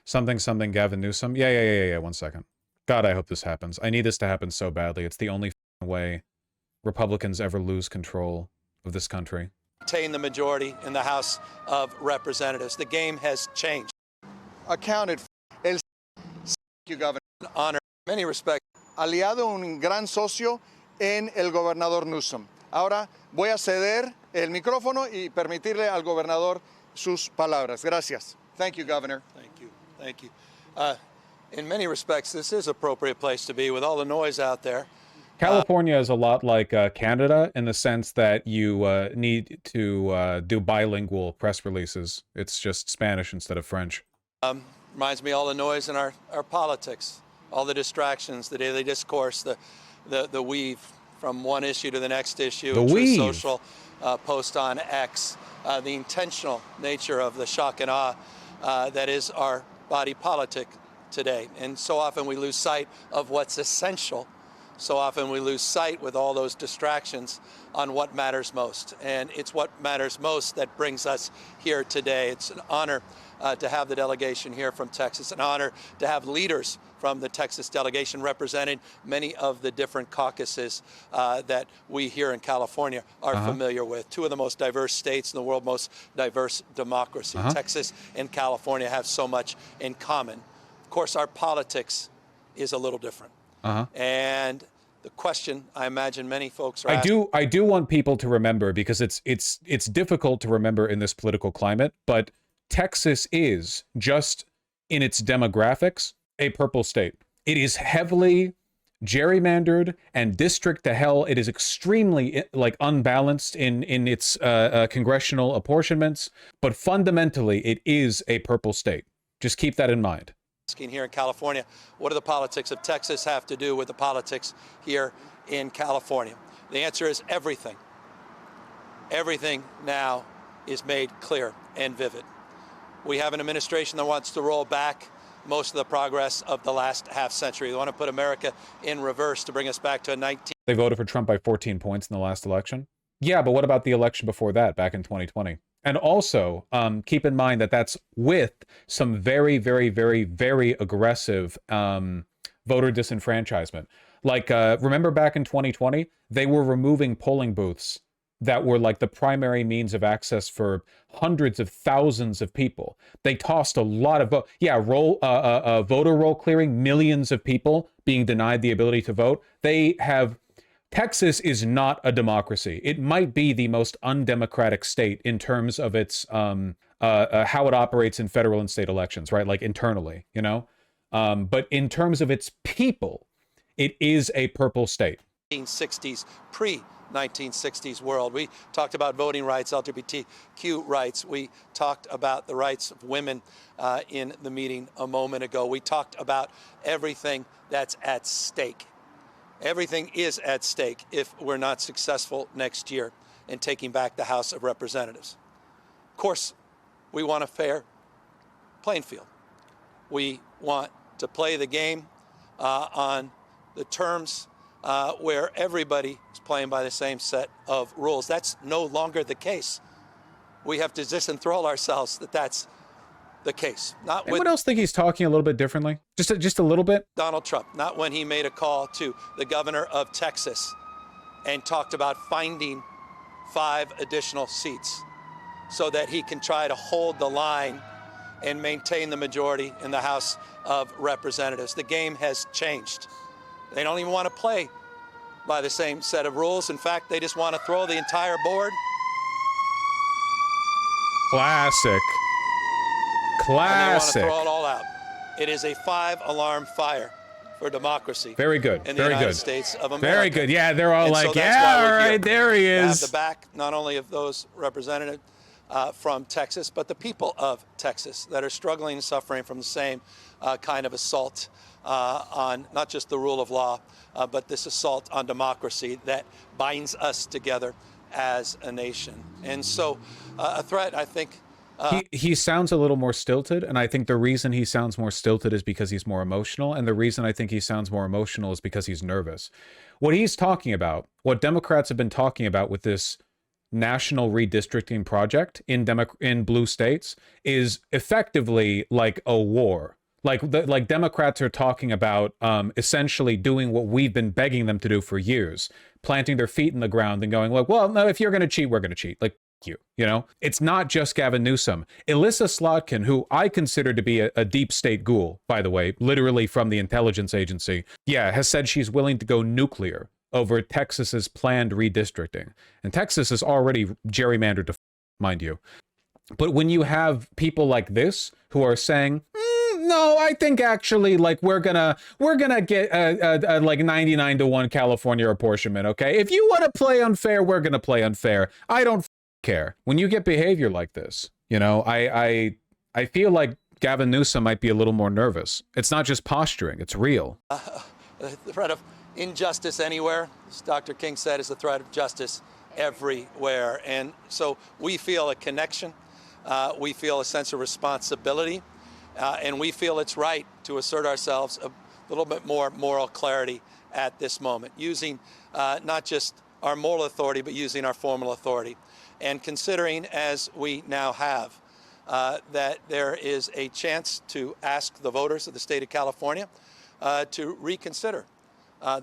Something, something, Gavin Newsom. Yeah. 1 second. God, I hope this happens. I need this to happen so badly. It's the only way Republicans ever lose control of this country. Retain the majority in the House of Representatives. The game has changed. Accounted for. Thank you, Governor. An honor, in many respects. Aliado, un gran socio en el gobernador Newsom. Ahora voy a ceder el micrófono y permitirle al gobernador sus palabras. Gracias. Thank you, Governor. Thank you. Thank you. In many respects, this is an appropriate place to be with all the noise out there. California is a lot like Canada in the sense that you need to do bilingual press releases. It's just Spanish instead of French. Reminds me of all the noise in our politics, all the distractions, the daily discourse, the weave from one issue to the next issue, the weave. Social post on X, the intentional nature of the shock and awe that is our body politic today. And so often we lose sight of what's essential. So often we lose sight with all those distractions on what matters most. And it's what matters most that brings us here today. It's an honor to have the delegation here from Texas, an honor to have leaders from the Texas delegation representing many of the different caucuses that we here in California are familiar with. Two of the most diverse states in the world, most diverse democracy. Texas and California have so much in common. Of course, our politics is a little different. And the question I imagine many folks are asking, I do want people to remember, because it's difficult to remember in this political climate, but Texas is, just in its demographics, a purple state. It is heavily gerrymandered and district to hell. It is extremely unbalanced in its congressional apportionments, but fundamentally it is a purple state. Just keep that in mind. Here in California, what do the politics of Texas have to do with the politics here in California? The answer is everything. Everything now is made clear and vivid. We have an administration that wants to roll back most of the progress of the last half century. They want to put America in reverse to bring us back to a 19... They voted for Trump by 14 points in the last election. Yeah, but what about the election before that, back in 2020? And also, keep in mind that that's with some very, very, very, very aggressive voter disenfranchisement. Like, remember back in 2020, they were removing polling booths that were like the primary means of access for hundreds of thousands of people. They tossed a lot of voter roll clearing, millions of people being denied the ability to vote. Texas is not a democracy. It might be the most undemocratic state in terms of its how it operates in federal and state elections, right? Like internally, you know? But in terms of its people, it is a purple state. 1960s, pre-1960s world. We talked about voting rights, LGBTQ rights. We talked about the rights of women in the meeting a moment ago. We talked about everything that's at stake. Everything is at stake if we're not successful next year in taking back the House of Representatives. Of course, we want a fair playing field. We want to play the game on the terms where everybody is playing by the same set of rules. That's no longer the case. We have to disenthrall ourselves that that's the case. Anyone else think he's talking a little bit differently? Just a little bit? Donald Trump, not when he made a call to the governor of Texas and talked about finding 5 additional seats so that he can try to hold the line and maintain the majority in the House of Representatives. The game has changed. They don't even want to play by the same set of rules. In fact, they just want to throw the entire board. Classic. And they want to throw it all out. It is a 5-alarm fire for democracy. Very good. In the United States of America. Very good. Yeah, they're all like, yeah, all right, there he is. Have the back not only of those represented from Texas, but the people of Texas that are struggling and suffering from the same kind of assault on not just the rule of law, but this assault on democracy that binds us together as a nation. And so a threat, I think, he sounds a little more stilted, and I think the reason he sounds more stilted is because he's more emotional, and the reason I think he sounds more emotional is because he's nervous. What he's talking about, what Democrats have been talking about with this national redistricting project in blue states is effectively like a war. Like Democrats are talking about essentially doing what we've been begging them to do for years, planting their feet in the ground and going like, well, no, if you're going to cheat, we're going to cheat. Like, you know, it's not just Gavin Newsom. Elissa Slotkin, who I consider to be a deep state ghoul, by the way, literally from the intelligence agency, has said she's willing to go nuclear over Texas's planned redistricting. And Texas is already gerrymandered to mind you. But when you have people like this who are saying, no, I think actually, like, we're gonna get a like 99-1 California apportionment, okay? If you want to play unfair, we're gonna play unfair. I don't care. When you get behavior like this, you know, I feel like Gavin Newsom might be a little more nervous. It's not just posturing, it's real. The threat of injustice anywhere, as Dr. King said, is the threat of justice everywhere. And so we feel a connection, we feel a sense of responsibility, and we feel it's right to assert ourselves a little bit more moral clarity at this moment, using not just our moral authority, but using our formal authority. And considering, as we now have, that there is a chance to ask the voters of the state of California to reconsider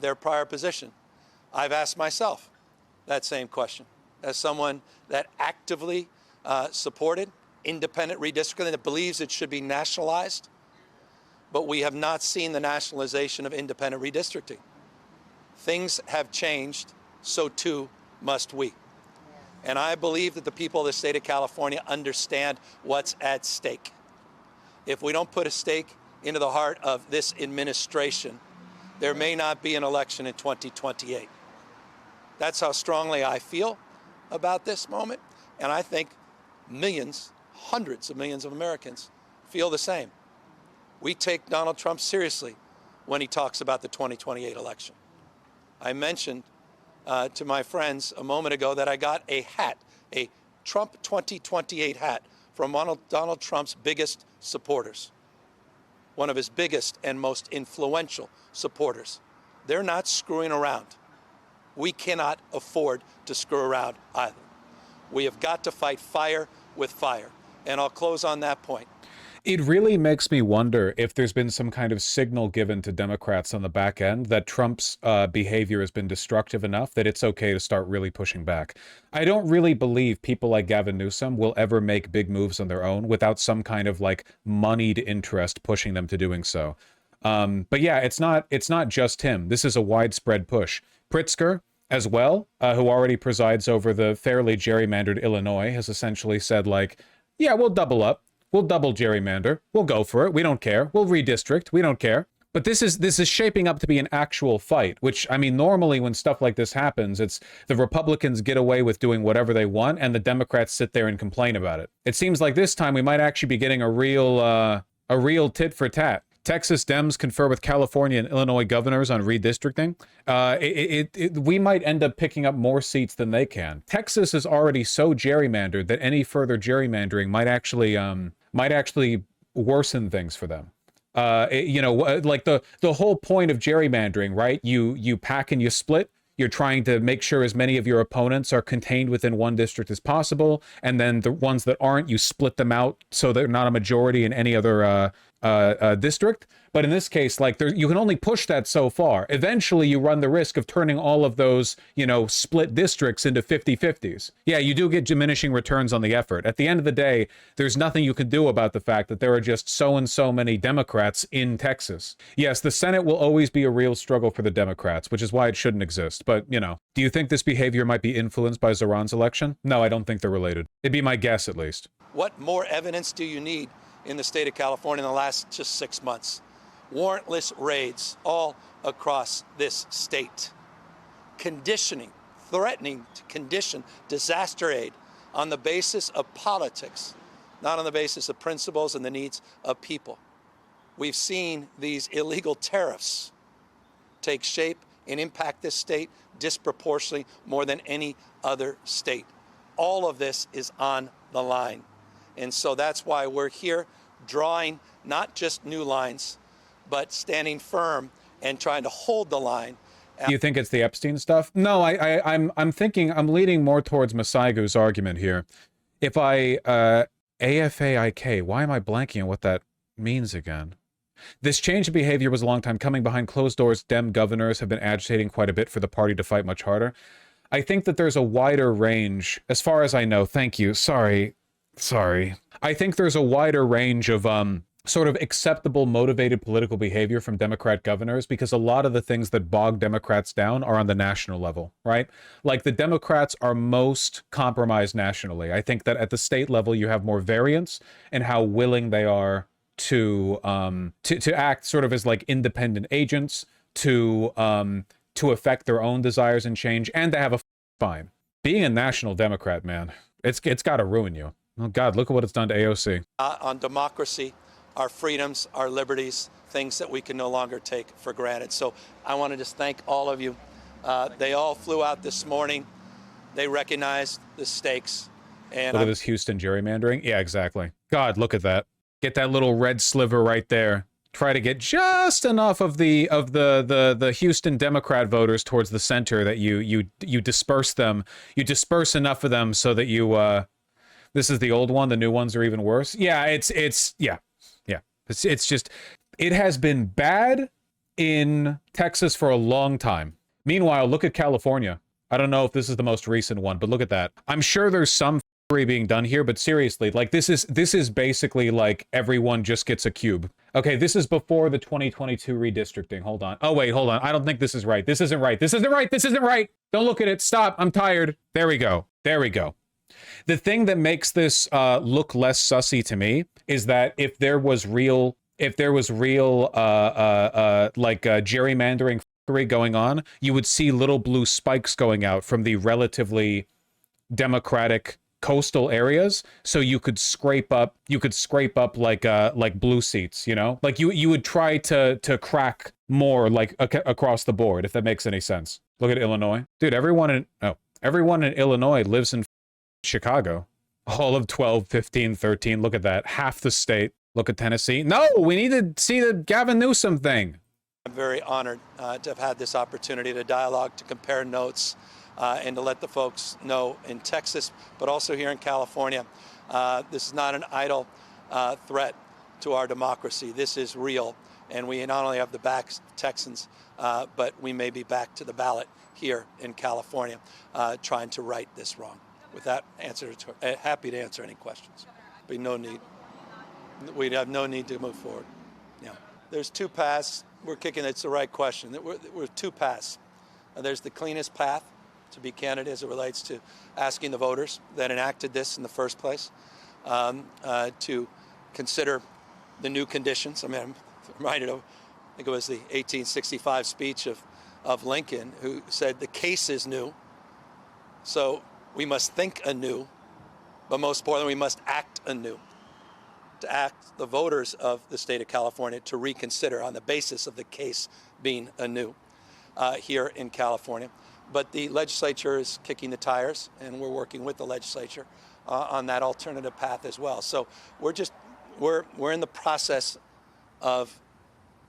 their prior position. I've asked myself that same question as someone that actively supported independent redistricting, that believes it should be nationalized, but we have not seen the nationalization of independent redistricting. Things have changed, so too must we. And I believe that the people of the state of California understand what's at stake. If we don't put a stake into the heart of this administration, there may not be an election in 2028. That's how strongly I feel about this moment. And I think millions, hundreds of millions of Americans feel the same. We take Donald Trump seriously when he talks about the 2028 election. I mentioned to my friends a moment ago that I got a hat, a Trump 2028 hat from one of Donald Trump's biggest supporters, one of his biggest and most influential supporters. They're not screwing around. We cannot afford to screw around either. We have got to fight fire with fire. And I'll close on that point. It really makes me wonder if there's been some kind of signal given to Democrats on the back end that Trump's behavior has been destructive enough that it's okay to start really pushing back. I don't really believe people like Gavin Newsom will ever make big moves on their own without some kind of like moneyed interest pushing them to doing so. But yeah, it's not just him. This is a widespread push. Pritzker, as well, who already presides over the fairly gerrymandered Illinois, has essentially said like, yeah, we'll double up. We'll double gerrymander. We'll go for it. We don't care. We'll redistrict. We don't care. But this is shaping up to be an actual fight, which, I mean, normally when stuff like this happens, it's the Republicans get away with doing whatever they want and the Democrats sit there and complain about it. It seems like this time we might actually be getting a real tit for tat. Texas Dems confer with California and Illinois governors on redistricting. We might end up picking up more seats than they can. Texas is already so gerrymandered that any further gerrymandering might actually worsen things for them. Like the whole point of gerrymandering, right? You pack and you split. You're trying to make sure as many of your opponents are contained within one district as possible, and then the ones that aren't, you split them out so they're not a majority in any other district. But in this case, like you can only push that so far. Eventually, you run the risk of turning all of those, split districts into 50-50s. Yeah, you do get diminishing returns on the effort. At the end of the day, there's nothing you can do about the fact that there are just so and so many Democrats in Texas. Yes, the Senate will always be a real struggle for the Democrats, which is why it shouldn't exist. But, do you think this behavior might be influenced by Zoran's election? No, I don't think they're related. It'd be my guess, at least. What more evidence do you need in the state of California in the last just 6 months? Warrantless raids all across this state, threatening to condition disaster aid on the basis of politics, not on the basis of principles and the needs of people. We've seen these illegal tariffs take shape and impact this state disproportionately more than any other state. All of this is on the line. And so that's why we're here drawing not just new lines, but standing firm and trying to hold the line Do you think it's the Epstein stuff? No, I'm leaning more towards Masaigu's argument here. If AFAIK, why am I blanking on what that means again? This change in behavior was a long time coming. Behind closed doors, Dem governors have been agitating quite a bit for the party to fight much harder. I think that there's a wider range, as far as I know. Thank you. Sorry. I think there's a wider range of sort of acceptable, motivated political behavior from Democrat governors, because a lot of the things that bog Democrats down are on the national level, right? Like, the Democrats are most compromised nationally. I think that at the state level, you have more variance in how willing they are to act sort of as like independent agents, to affect their own desires and change, and to have a spine. Being a national Democrat, man, it's got to ruin you. Oh God, look at what it's done to AOC. On democracy, our freedoms, our liberties, things that we can no longer take for granted. So I want to just thank all of you. They all flew out this morning. They recognized the stakes. And look at this Houston gerrymandering. Yeah, exactly. God, look at that. Get that little red sliver right there. Try to get just enough of the Houston Democrat voters towards the center that you disperse them. You disperse enough of them so that you this is the old one. The new ones are even worse. Yeah, it's just, it has been bad in Texas for a long time. Meanwhile, look at California. I don't know if this is the most recent one, but look at that. I'm sure there's some being done here, but seriously, like, this is basically like everyone just gets a cube. Okay, this is before the 2022 redistricting. Hold on. Oh wait, hold on. I don't think this is right. This isn't right. This isn't right. This isn't right. Don't look at it. Stop. I'm tired. There we go. There we go. The thing that makes this look less sussy to me is that if there was real gerrymandering going on, you would see little blue spikes going out from the relatively democratic coastal areas, so you could scrape up like blue seats, you know, like you would try to crack more like across the board, if that makes any sense. Look at Illinois, dude. Everyone in Illinois lives in Chicago. All of 12, 15, 13. Look at that. Half the state. Look at Tennessee. No, we need to see the Gavin Newsom thing. I'm very honored to have had this opportunity to dialogue, to compare notes, and to let the folks know in Texas, but also here in California, this is not an idle threat to our democracy. This is real, and we not only have the back Texans, but we may be back to the ballot here in California, trying to right this wrong. With that answer, happy to answer any questions. Be no need. We'd have no need to move forward. Yeah. There's two paths. We're kicking. It's the right question. We're two paths. There's the cleanest path to be candidate as it relates to asking the voters that enacted this in the first place to consider the new conditions. I mean, I'm reminded of, I think it was the 1865 speech of Lincoln, who said the case is new. So we must think anew, but most importantly, we must act anew. To act the voters of the state of California to reconsider on the basis of the case being anew here in California. But the legislature is kicking the tires, and we're working with the legislature on that alternative path as well. So we're in the process of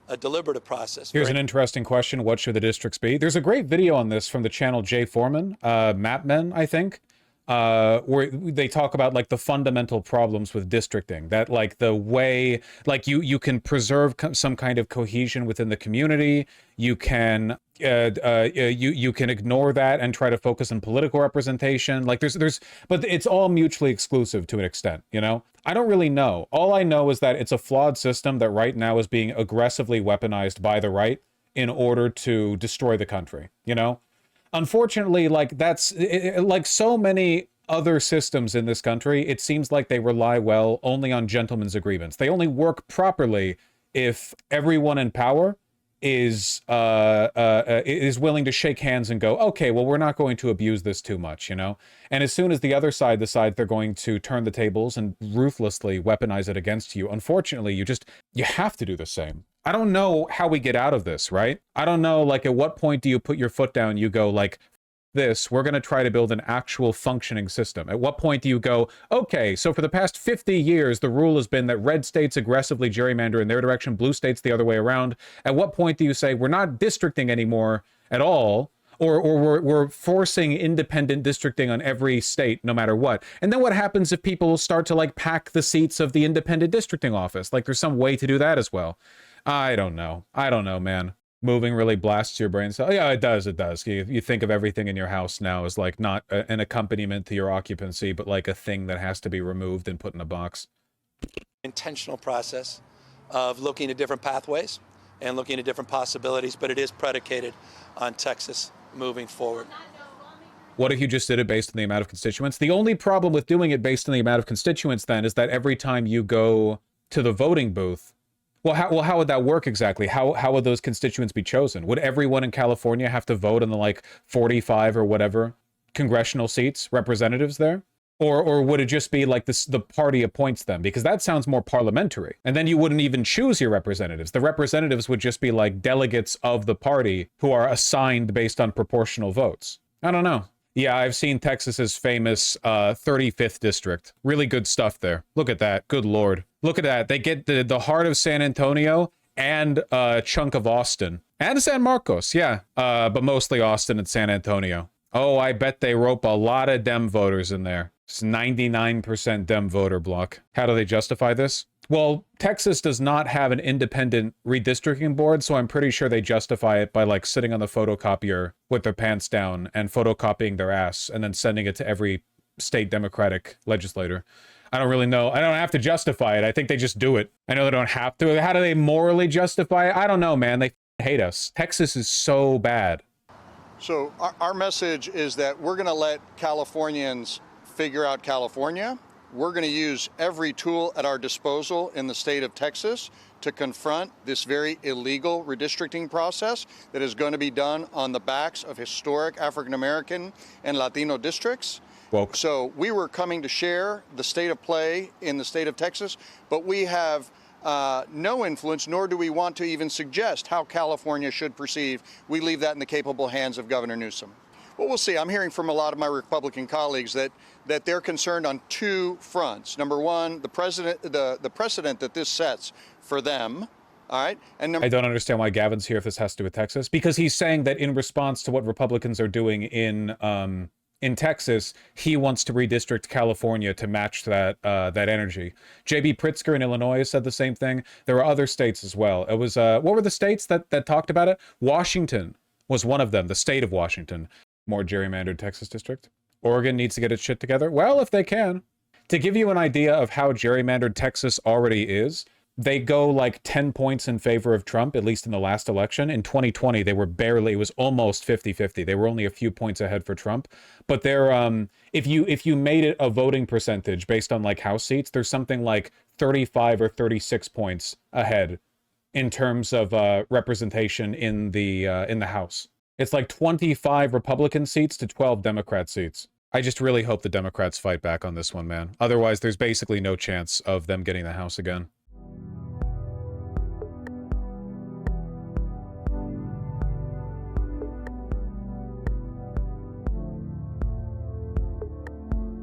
a deliberative process. Here's an interesting question. What should the districts be? There's a great video on this from the channel Jay Foreman, Mapmen, I think, where they talk about like the fundamental problems with districting, that like the way, like you can preserve some kind of cohesion within the community. You can you can ignore that and try to focus on political representation. Like but it's all mutually exclusive to an extent, you know? I don't really know. All I know is that it's a flawed system that right now is being aggressively weaponized by the right in order to destroy the country, you know? Unfortunately, like that's like so many other systems in this country, it seems like they rely well only on gentlemen's agreements. They only work properly if everyone in power is willing to shake hands and go, okay, well, we're not going to abuse this too much, you know? And as soon as the other side decides they're going to turn the tables and ruthlessly weaponize it against you, unfortunately, you have to do the same. I don't know how we get out of this, right? I don't know, like, at what point do you put your foot down, you go, like, this, we're going to try to build an actual functioning system. At what point do you go, okay, so for the past 50 years, the rule has been that red states aggressively gerrymander in their direction, blue states the other way around. At what point do you say, we're not districting anymore at all, or we're forcing independent districting on every state, no matter what? And then what happens if people start to like pack the seats of the independent districting office? Like there's some way to do that as well. I don't know, man. Moving really blasts your brain. So yeah, it does. You think of everything in your house now as like not an accompaniment to your occupancy, but like a thing that has to be removed and put in a box. Intentional process of looking at different pathways and looking at different possibilities, but it is predicated on Texas moving forward. What if you just did it based on the amount of constituents? The only problem with doing it based on the amount of constituents then is that every time you go to the voting booth, how would that work exactly? How would those constituents be chosen? Would everyone in California have to vote on the like 45 or whatever congressional seats, representatives there? Or would it just be like this, the party appoints them? Because that sounds more parliamentary. And then you wouldn't even choose your representatives. The representatives would just be like delegates of the party who are assigned based on proportional votes. I don't know. Yeah, I've seen Texas's famous 35th district. Really good stuff there. Look at that. Good Lord. Look at that. They get the heart of San Antonio and a chunk of Austin. And San Marcos, yeah. But mostly Austin and San Antonio. Oh, I bet they rope a lot of Dem voters in there. It's 99% Dem voter block. How do they justify this? Well, Texas does not have an independent redistricting board, so I'm pretty sure they justify it by like sitting on the photocopier with their pants down and photocopying their ass and then sending it to every state Democratic legislator. I don't really know. I don't have to justify it. I think they just do it. I know they don't have to. How do they morally justify it? I don't know, man. They hate us. Texas is so bad. So our message is that we're going to let Californians figure out California. We're going to use every tool at our disposal in the state of Texas to confront this very illegal redistricting process that is going to be done on the backs of historic African American and Latino districts. Woke. So we were coming to share the state of play in the state of Texas, but we have no influence, nor do we want to even suggest how California should proceed. We leave that in the capable hands of Governor Newsom. Well, we'll see. I'm hearing from a lot of my Republican colleagues that they're concerned on two fronts. Number one, the precedent that this sets for them. All right. And I don't understand why Gavin's here if this has to do with Texas, because he's saying that in response to what Republicans are doing in Texas, he wants to redistrict California to match that energy. J.B. Pritzker in Illinois said the same thing. There are other states as well. It was what were the states that talked about it? Washington was one of them. The state of Washington. More gerrymandered Texas district. Oregon needs to get its shit together. Well, if they can. To give you an idea of how gerrymandered Texas already is, they go like 10 points in favor of Trump, at least in the last election. In 2020, they were barely, it was almost 50-50. They were only a few points ahead for Trump. But they're, if you made it a voting percentage based on like House seats, there's something like 35 or 36 points ahead in terms of representation in the House. It's like 25 Republican seats to 12 Democrat seats. I just really hope the Democrats fight back on this one, man. Otherwise, there's basically no chance of them getting the House again.